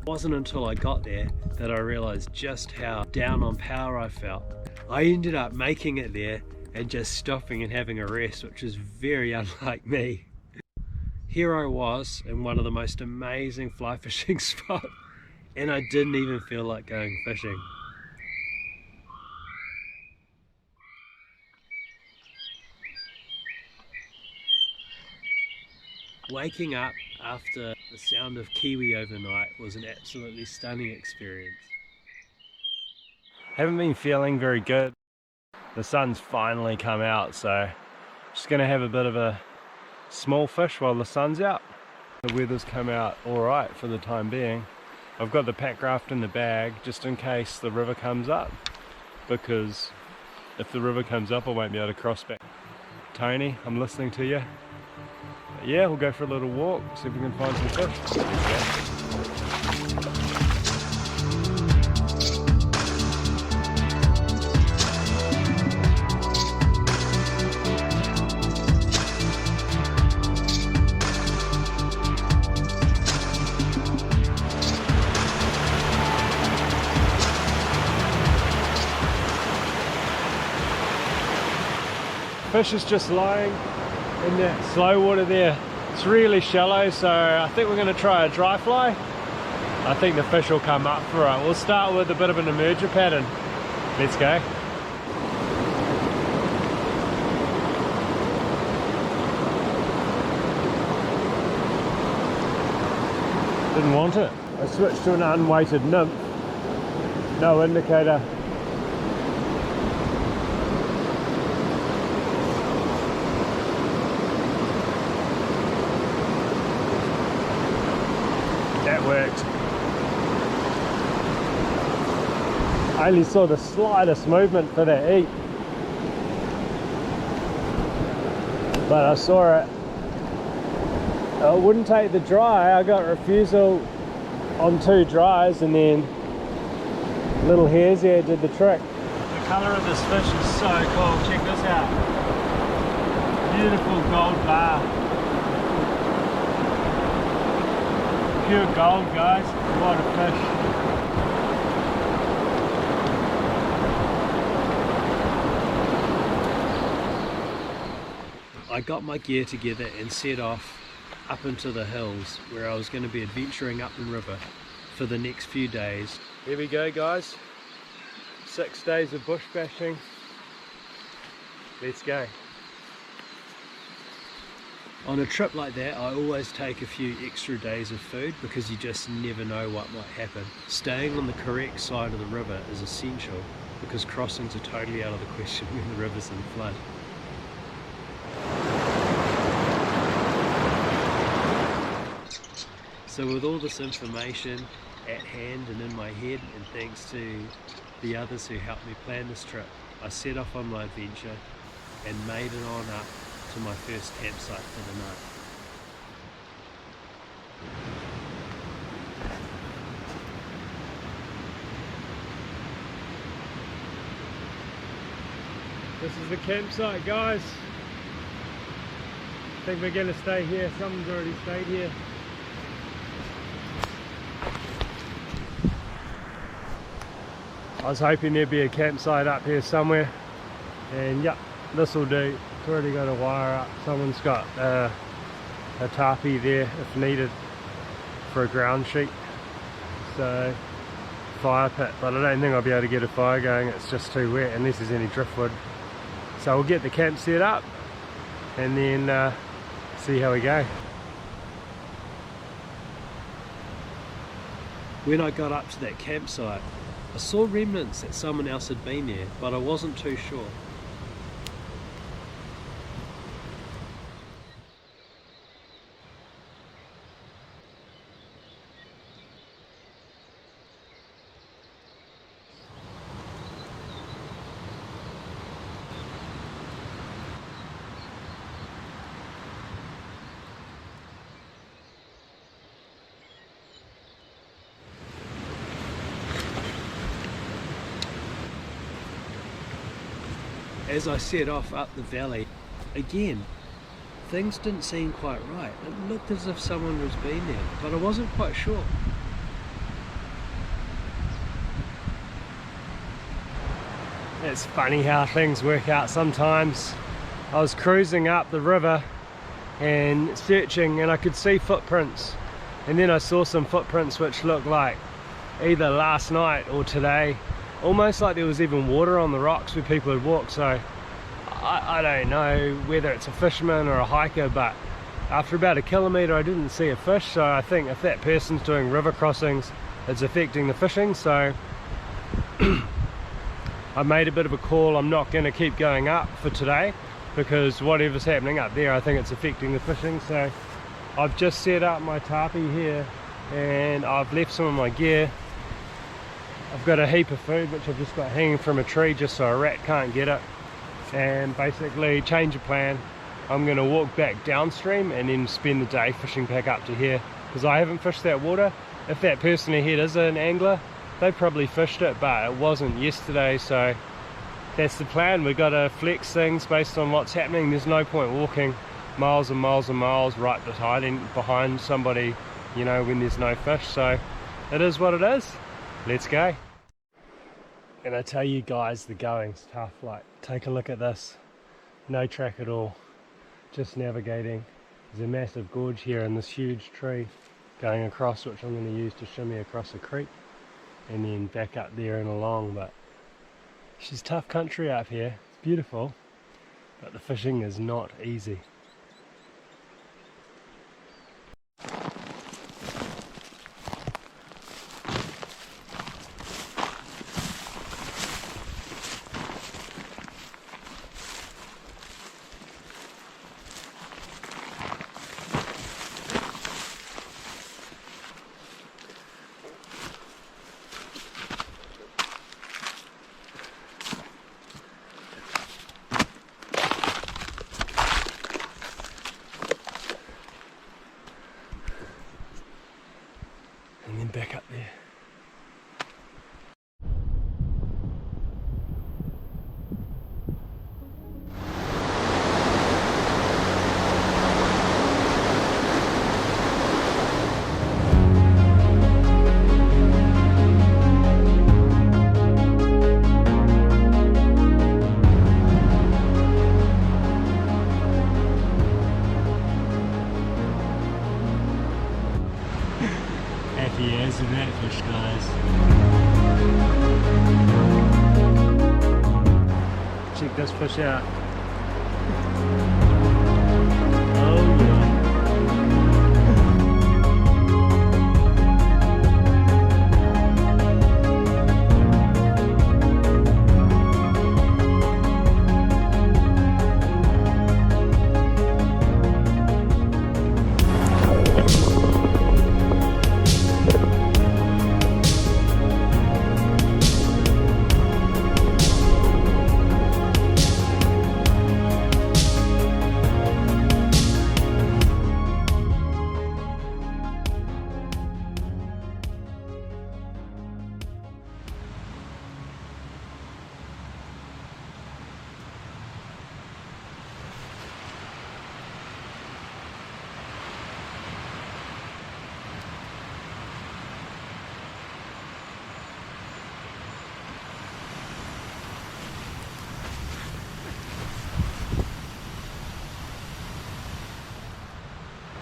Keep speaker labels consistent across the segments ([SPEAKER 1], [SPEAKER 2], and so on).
[SPEAKER 1] It wasn't until I got there that I realized just how down on power I felt. I ended up making it there and just stopping and having a rest, which is very unlike me. Here I was in one of the most amazing fly fishing spots, and I didn't even feel like going fishing. Waking up after the sound of kiwi overnight was an absolutely stunning experience. Haven't been feeling very good. The sun's finally come out, so just gonna have a bit of a small fish while the sun's out. The weather's come out alright for the time being. I've got the pack raft in the bag just in case the river comes up, because if the river comes up I won't be able to cross back. Tony, I'm listening to you. Yeah, we'll go for a little walk, see if we can find some fish. Yeah. Fish is just lying in that slow water there. It's really shallow, so I think we're going to try a dry fly. I think the fish will come up for it. We'll start with a bit of an emerger pattern. Let's go. Didn't want it. I switched to an unweighted nymph. No indicator. That worked. I only saw the slightest movement for that eat, but I saw it. It wouldn't take the dry. I got refusal on 2 dries, and then little hairs there did the trick. The colour of this fish is so cool. Check this out. Beautiful gold bar. Pure gold, guys. What a fish. I got my gear together and set off up into the hills where I was going to be adventuring up the river for the next few days. Here we go, guys. 6 days of bush bashing. Let's go. On a trip like that, I always take a few extra days of food because you just never know what might happen. Staying on the correct side of the river is essential because crossings are totally out of the question when the river's in flood. So with all this information at hand and in my head, and thanks to the others who helped me plan this trip, I set off on my adventure and made it on up to my first campsite for the night. This is the campsite, guys. I think we're going to stay here. Someone's already stayed here. I was hoping there'd be a campsite up here somewhere, and yep, this will do. It's already got a wire up. Someone's got a tarpy there if needed for a ground sheet. So fire pit, but I don't think I'll be able to get a fire going. It's just too wet unless there's any driftwood. So we'll get the camp set up and then see how we go. When I got up to that campsite, I saw remnants that someone else had been there, but I wasn't too sure. As I set off up the valley, again, things didn't seem quite right. It looked as if someone was been there, but I wasn't quite sure. It's funny how things work out sometimes. I was cruising up the river and searching, and I could see footprints, and then I saw some footprints which looked like either last night or today, almost like there was even water on the rocks where people had walked. So I don't know whether it's a fisherman or a hiker, but after about a kilometre I didn't see a fish. So I think if that person's doing river crossings, it's affecting the fishing. So I made a bit of a call. I'm not going to keep going up for today, because whatever's happening up there, I think it's affecting the fishing. So I've just set up my tarpy here, and I've left some of my gear. I've got a heap of food which I've just got hanging from a tree just so a rat can't get it. And basically change of plan, I'm going to walk back downstream and then spend the day fishing back up to here, because I haven't fished that water. If that person ahead is an angler, they probably fished it, but it wasn't yesterday. So that's the plan. We've got to flex things based on what's happening. There's no point walking miles and miles and miles right behind somebody, you know, when there's no fish. So it is what it is. Let's go. And I tell you guys, the going's tough. Like, take a look at this. No track at all, just navigating. There's a massive gorge here and this huge tree going across, which I'm going to use to shimmy across a creek and then back up there and along. But she's tough country up here. It's beautiful, but the fishing is not easy. And then back up there. Happy as a ratfish, guys. Check this fish out. Oh yeah.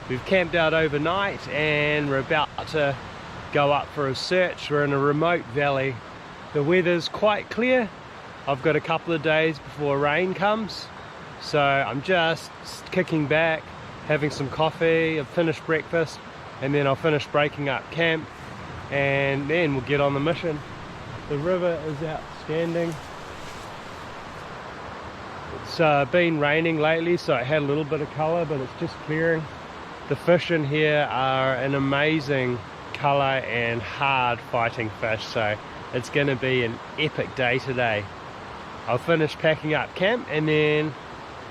[SPEAKER 1] We've camped out overnight and we're about to go up for a search. We're in a remote valley. The weather's quite clear. I've got a couple of days before rain comes, so I'm just kicking back, having some coffee. I've finished breakfast and then I'll finish breaking up camp and then we'll get on the mission. The river is outstanding. It's been raining lately, so it had a little bit of colour, but it's just clearing. The fish in here are an amazing colour and hard fighting fish, so it's going to be an epic day today. I'll finish packing up camp and then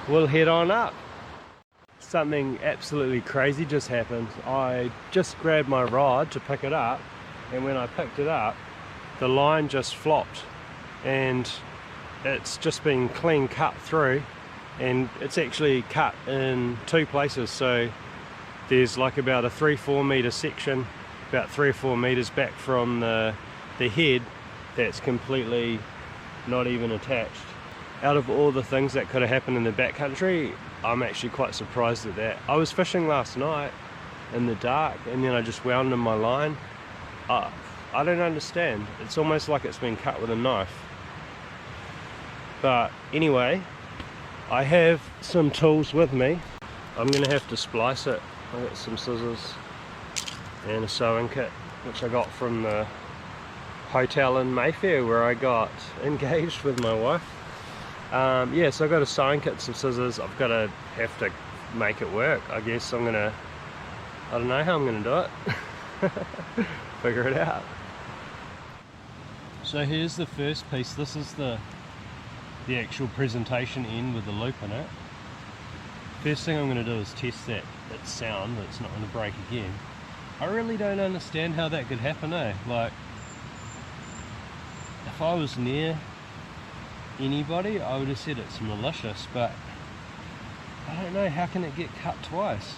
[SPEAKER 1] we'll head on up. Something absolutely crazy just happened. I just grabbed my rod to pick it up, and when I picked it up, the line just flopped and it's just been clean cut through, and it's actually cut in two places. So there's like about a 3-4 meter section, about 3 or 4 meters back from the head, that's completely not even attached. Out of all the things that could have happened in the backcountry, I'm actually quite surprised at that. I was fishing last night in the dark and then I just wound in my line. I don't understand. It's almost like it's been cut with a knife. But anyway, I have some tools with me. I'm gonna have to splice it. I got some scissors and a sewing kit, which I got from the hotel in Mayfair where I got engaged with my wife. Yeah, so I got a sewing kit, some scissors. I've got to have to make it work. I guess I don't know how I'm gonna do it. Figure it out. So here's the first piece. This is the actual presentation end with the loop in it. First thing I'm going to do is test that sound, that it's not going to break again. I really don't understand how that could happen, eh? Like, if I was near anybody, I would have said it's malicious, but I don't know, how can it get cut twice?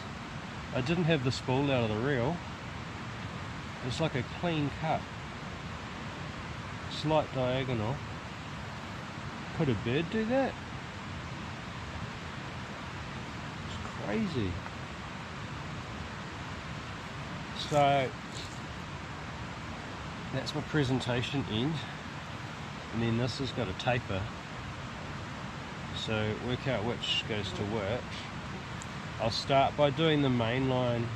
[SPEAKER 1] I didn't have the spool out of the reel. It's like a clean cut. Slight diagonal. Could a bird do that? It's crazy. So that's my presentation end, and then this has got a taper, so work out which goes to which. I'll start by doing the main line,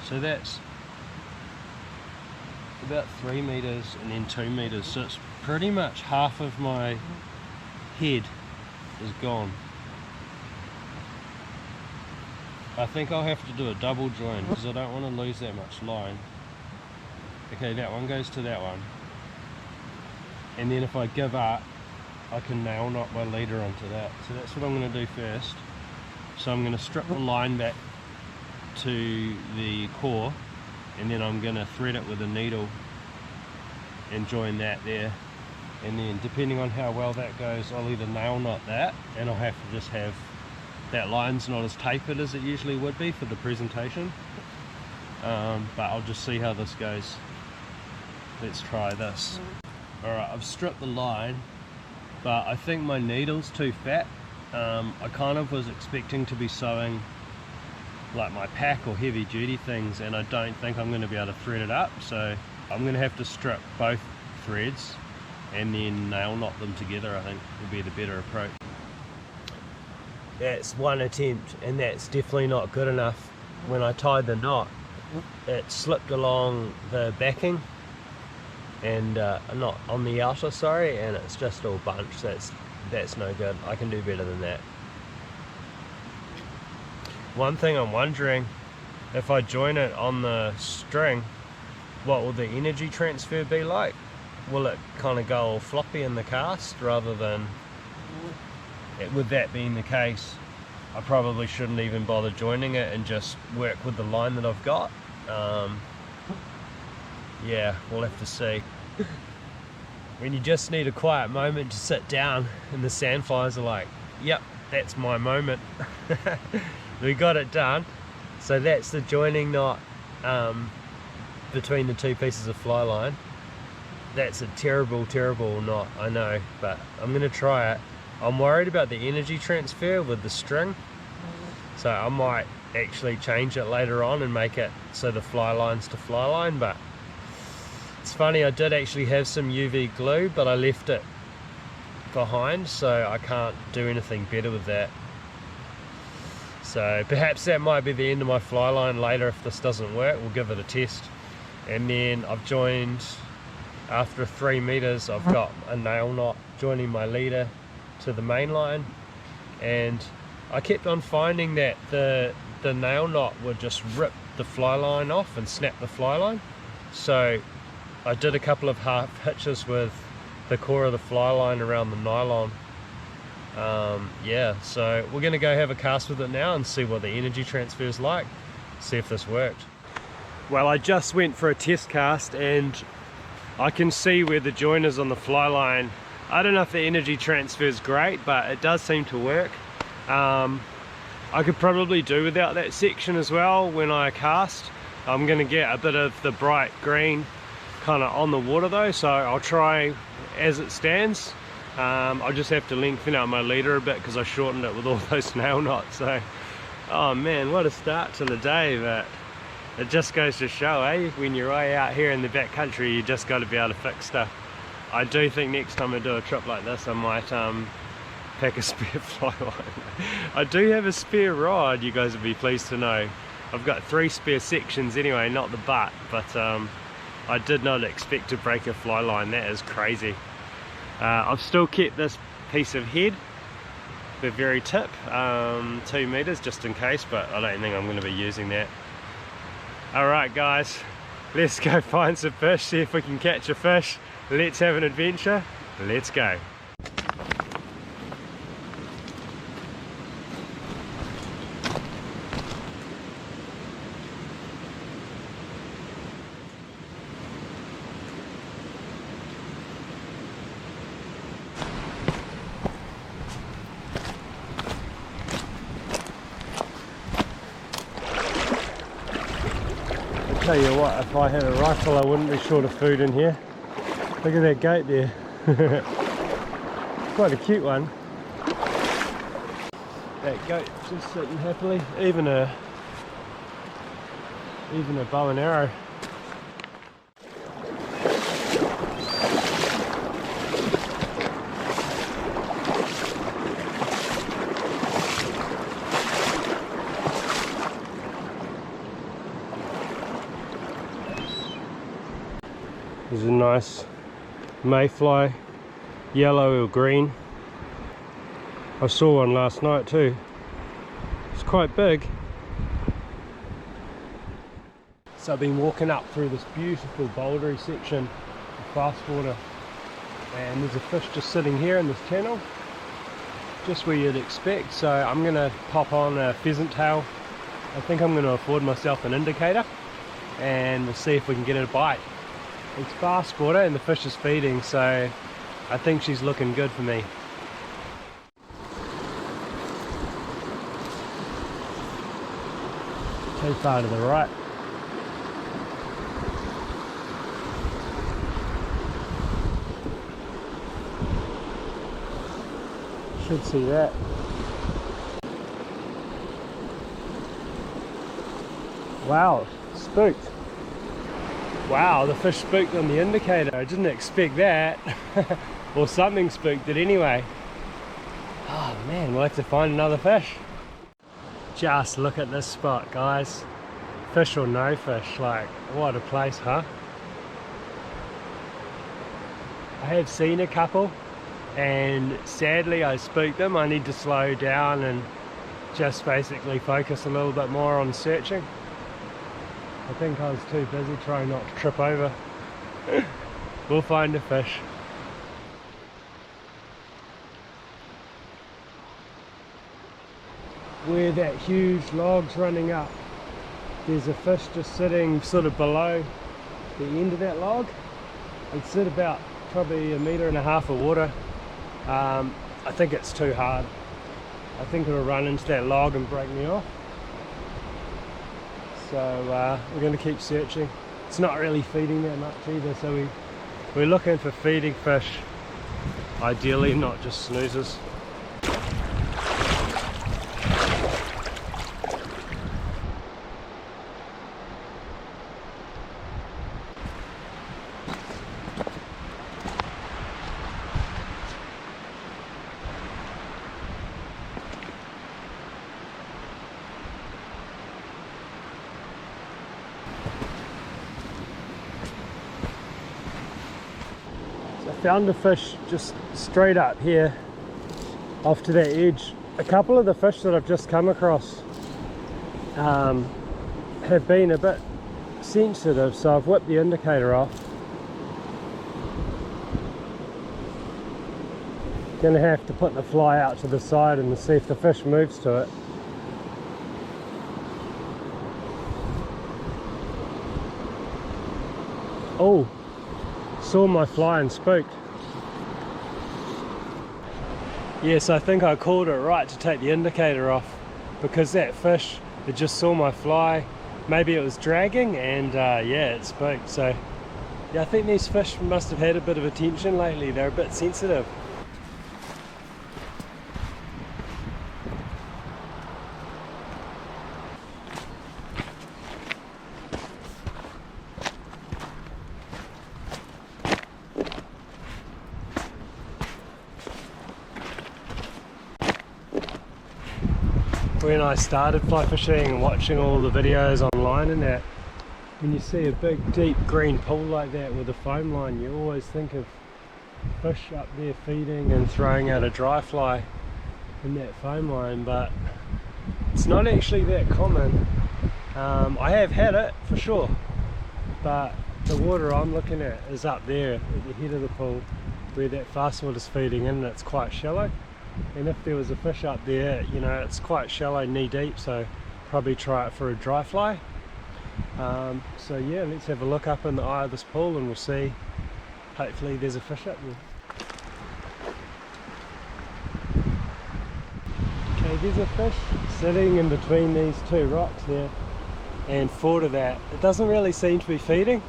[SPEAKER 1] so that's about 3 meters and then 2 meters, so it's pretty much half of my head is gone. I think I'll have to do a double join because I don't want to lose that much line. Okay, that one goes to that one, and then if I give up, I can nail knot my leader onto that. So that's what I'm going to do first. So I'm going to strip the line back to the core, and then I'm going to thread it with a needle and join that there, and then depending on how well that goes, I'll either nail knot that, and I'll have to just have that line's not as tapered as it usually would be for the presentation, but I'll just see how this goes. Let's try this. Alright, I've stripped the line, but I think my needle's too fat. I kind of was expecting to be sewing like my pack or heavy duty things, and I don't think I'm going to be able to thread it up, so I'm going to have to strip both threads and then nail knot them together. I think will be the better approach. That's one attempt, and that's definitely not good enough. When I tied the knot, it slipped along the backing and not on the outer, sorry, and it's just all bunched. That's no good. I can do better than that. One thing I'm wondering, if I join it on the string, what will the energy transfer be like? Will it kind of go all floppy in the cast rather than, with that being the case, I probably shouldn't even bother joining it and just work with the line that I've got. Yeah, we'll have to see. When you just need a quiet moment to sit down and the sandflies are like, yep, that's my moment. We got it done. So that's the joining knot between the two pieces of fly line. That's a terrible, terrible knot, I know, but I'm gonna try it. I'm worried about the energy transfer with the string, so I might actually change it later on and make it so the fly line's to fly line. But it's funny, I did actually have some UV glue, but I left it behind, so I can't do anything better with that. So perhaps that might be the end of my fly line later if this doesn't work. We'll give it a test. And then I've joined, after 3 meters, I've got a nail knot joining my leader to the main line, and I kept on finding that the nail knot would just rip the fly line off and snap the fly line. So I did a couple of half hitches with the core of the fly line around the nylon. Yeah, so we're gonna go have a cast with it now and see what the energy transfer is like, see if this worked. Well, I just went for a test cast and I can see where the join is on the fly line. I don't know if the energy transfer is great, but it does seem to work. I could probably do without that section as well when I cast. I'm going to get a bit of the bright green kind of on the water though, so I'll try as it stands. I'll just have to lengthen out my leader a bit because I shortened it with all those nail knots. So, oh man, what a start to the day. But it just goes to show, when you're way out here in the backcountry, you just got to be able to fix stuff. I do think next time I do a trip like this, I might pack a spare fly line. I do have a spare rod, you guys will be pleased to know. I've got 3 spare sections anyway, not the butt, but I did not expect to break a fly line. That is crazy. I've still kept this piece of head, the very tip, 2 meters just in case, but I don't think I'm going to be using that. Alright guys, let's go find some fish, see if we can catch a fish. Let's have an adventure. Let's go. Tell you what, if I had a rifle I wouldn't be short of food in here. Look at that goat there. Quite a cute one. That goat just sitting happily. Even a bow and arrow. There's a nice mayfly, yellow or green. I saw one last night too. It's quite big. So I've been walking up through this beautiful bouldery section of fast water, and there's a fish just sitting here in this channel, just where you'd expect. So I'm going to pop on a pheasant tail. I think I'm going to afford myself an indicator, and we'll see if we can get a bite. It's fast water and the fish is feeding, so I think she's looking good for me. Too far to the right. Should see that. Wow, spooked. Wow, the fish spooked on the indicator. I didn't expect that. Or something spooked it anyway. Oh man, we'll have to find another fish. Just look at this spot, guys. Fish or no fish, like, what a place, huh? I have seen a couple, and sadly I spooked them. I need to slow down and just basically focus a little bit more on searching. I think I was too busy trying not to trip over. We'll find a fish. Where that huge log's running up, there's a fish just sitting sort of below the end of that log. It's at about probably 1.5 meters of water. I think it's too hard. I think it'll run into that log and break me off. So we're going to keep searching. It's not really feeding that much either, so we're looking for feeding fish, ideally, not just snoozers. Found a fish just straight up here off to that edge. A couple of the fish that I've just come across have been a bit sensitive, so I've whipped the indicator off. Gonna have to put the fly out to the side and see if the fish moves to it. Oh, saw my fly and spooked. Yes, I think I called it right to take the indicator off, because that fish, it just saw my fly. Maybe it was dragging, and yeah, it spooked. So Yeah, I think these fish must have had a bit of attention lately. They're a bit sensitive. When I started fly fishing and watching all the videos online and that, when you see a big deep green pool like that with a foam line, you always think of fish up there feeding and throwing out a dry fly in that foam line, but it's not actually that common. I have had it for sure, but the water I'm looking at is up there at the head of the pool where that fast water's feeding in, and it's quite shallow. And if there was a fish up there, you know, it's quite shallow, knee deep, so probably try it for a dry fly. So yeah, let's have a look up in the eye of this pool and we'll see. Hopefully there's a fish up there. Okay, there's a fish sitting in between these two rocks here, and forward of that, it doesn't really seem to be feeding.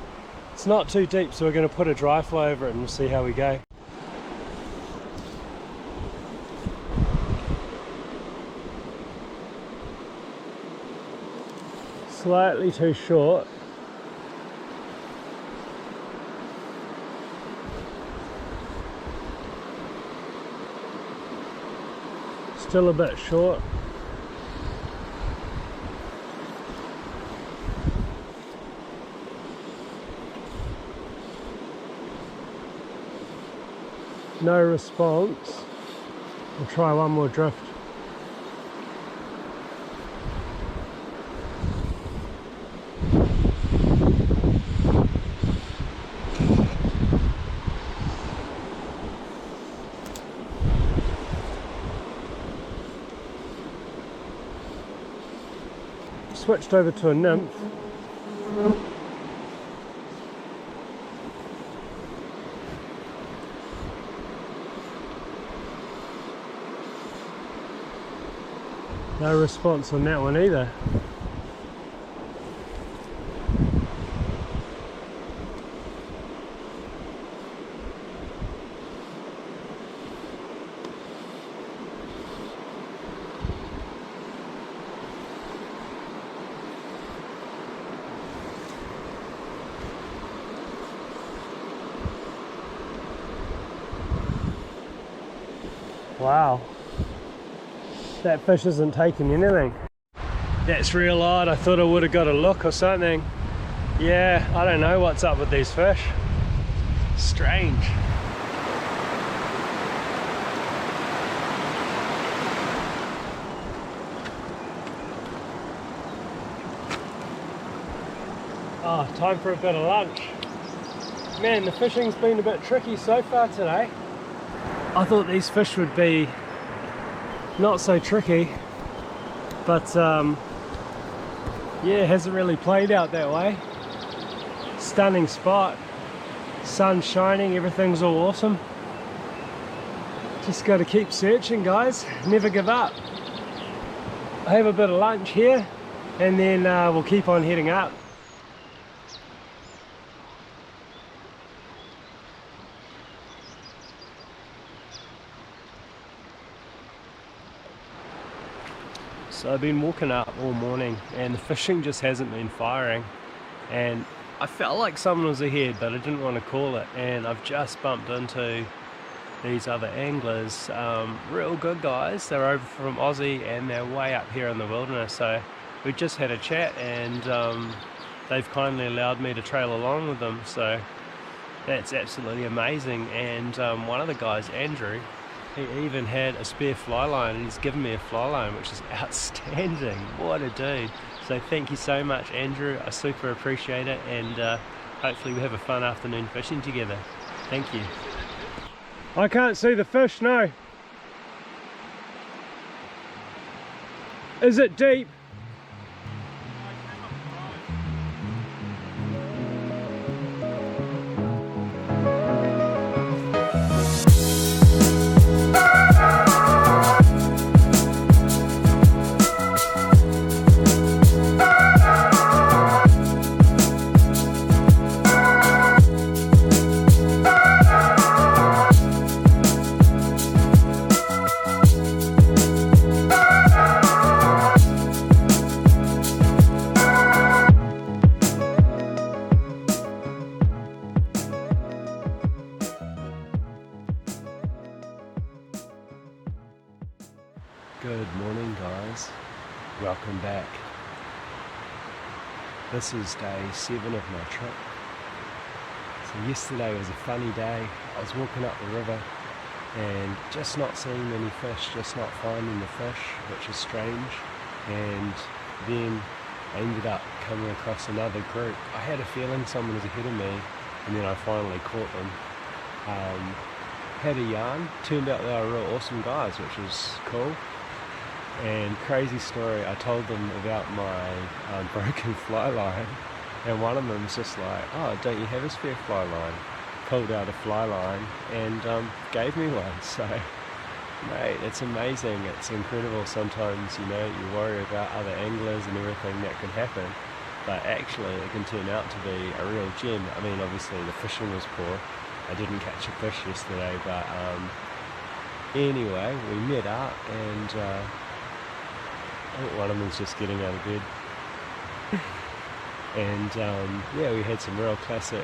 [SPEAKER 1] It's not too deep, so we're going to put a dry fly over it and we'll see how we go. Slightly too short. Still a bit short. No response. We'll try one more drift. Switched over to a nymph. No response on that one either. Wow, that fish isn't taking anything. That's real odd. I thought I would have got a look or something. Yeah, I don't know what's up with these fish. Strange. Oh, time for a bit of lunch. Man, the fishing's been a bit tricky so far today. I thought these fish would be not so tricky, but yeah, it hasn't really played out that way. Stunning spot, sun shining, everything's all awesome. Just got to keep searching, guys, never give up. I have a bit of lunch here and then we'll keep on heading up. So I've been walking up all morning and the fishing just hasn't been firing, and I felt like someone was ahead but I didn't want to call it, and I've just bumped into these other anglers, real good guys. They're over from Aussie and they're way up here in the wilderness, so we just had a chat and they've kindly allowed me to trail along with them, so that's absolutely amazing. And one of the guys, Andrew, he even had a spare fly line and he's given me a fly line, which is outstanding. What a dude. So thank you so much, Andrew. I super appreciate it, and hopefully we have a fun afternoon fishing together. Thank you. I can't see the fish, no. Is it deep? welcome back. This is day 7 of my trip. So yesterday was a funny day. I was walking up the river and just not seeing many fish, just not finding the fish, which is strange. And then I ended up coming across another group. I had a feeling someone was ahead of me, and then I finally caught them. Had a yarn, turned out they were real awesome guys, which was cool. And crazy story, I told them about my broken fly line, and one of them was just like, oh, don't you have a spare fly line? Pulled out a fly line and gave me one. So mate, it's amazing, it's incredible. Sometimes, you know, you worry about other anglers and everything that can happen, but actually it can turn out to be a real gem. I mean, obviously the fishing was poor, I didn't catch a fish yesterday, but anyway, we met up and I think one of them was just getting out of bed. And yeah, we had some real classic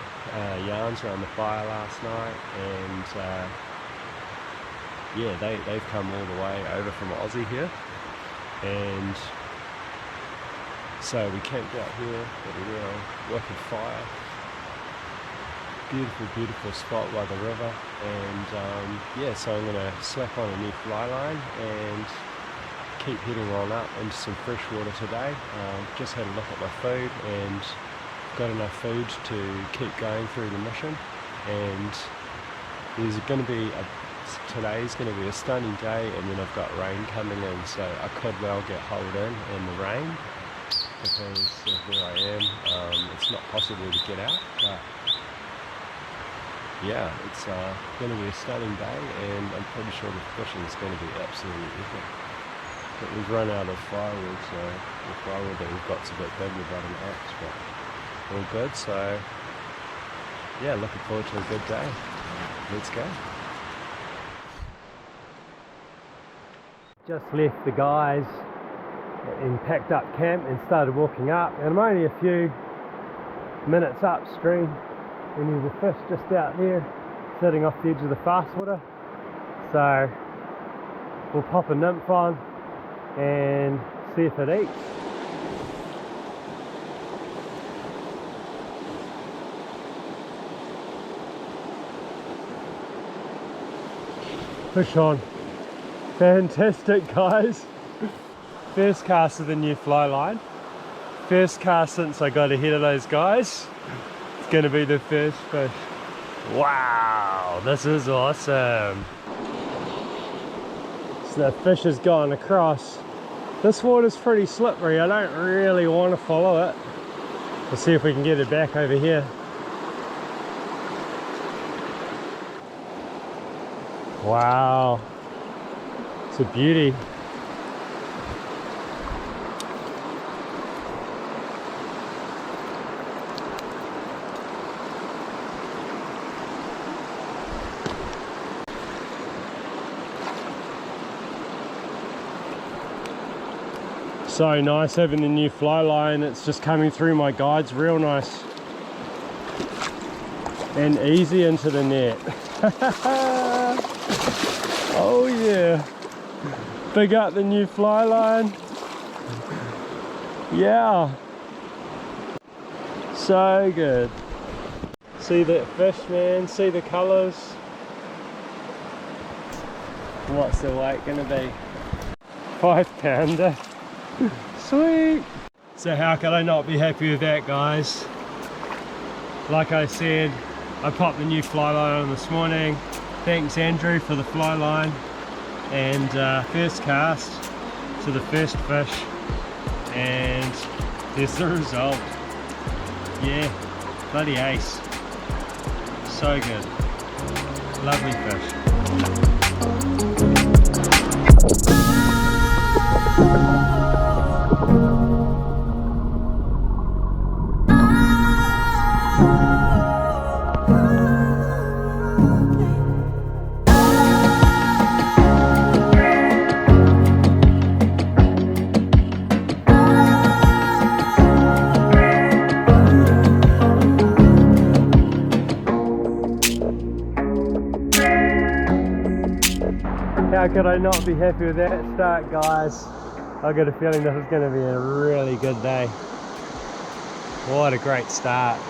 [SPEAKER 1] yarns around the fire last night, and yeah, they've come all the way over from Aussie here, and so we camped out here at a real wicked fire. Beautiful spot by the river, and yeah, so I'm going to slap on a new fly line and keep heading on up into some fresh water today. Just had a look at my food and got enough food to keep going through the mission, and there's going to be today's going to be a stunning day, and then I've got rain coming in, so I could well get holed in the rain because of where I am. It's not possible to get out, but yeah, it's going to be a stunning day, and I'm pretty sure the fishing is going to be absolutely epic. But we've run out of firewood, so the firewood that we've got's a bit big without an axe, but all good. So yeah, looking forward to a good day. Let's go. Just left the guys and packed up camp and started walking up, and I'm only a few minutes upstream, and there's a fish just out there sitting off the edge of the fast water, so we'll pop a nymph on and see if it eats. Fish on. Fantastic, guys. First cast of the new fly line. First cast since I got ahead of those guys. It's going to be the first fish. Wow, this is awesome. So the fish has gone across. This water's pretty slippery, I don't really want to follow it. We'll see if we can get it back over here. Wow, it's a beauty. So nice having the new fly line. It's just coming through my guides real nice and easy into the net. Oh yeah, big up the new fly line. Yeah, so good. See that fish, man, see the colors. What's the weight gonna be? 5 pounder. Sweet. So how could I not be happy with that, guys? Like I said, I popped the new fly line on this morning. Thanks Andrew for the fly line, and first cast to the first fish, and there's the result. Yeah, bloody ace. So good. Lovely fish. How could I not be happy with that start, guys? I've got a feeling this is going to be a really good day. What a great start.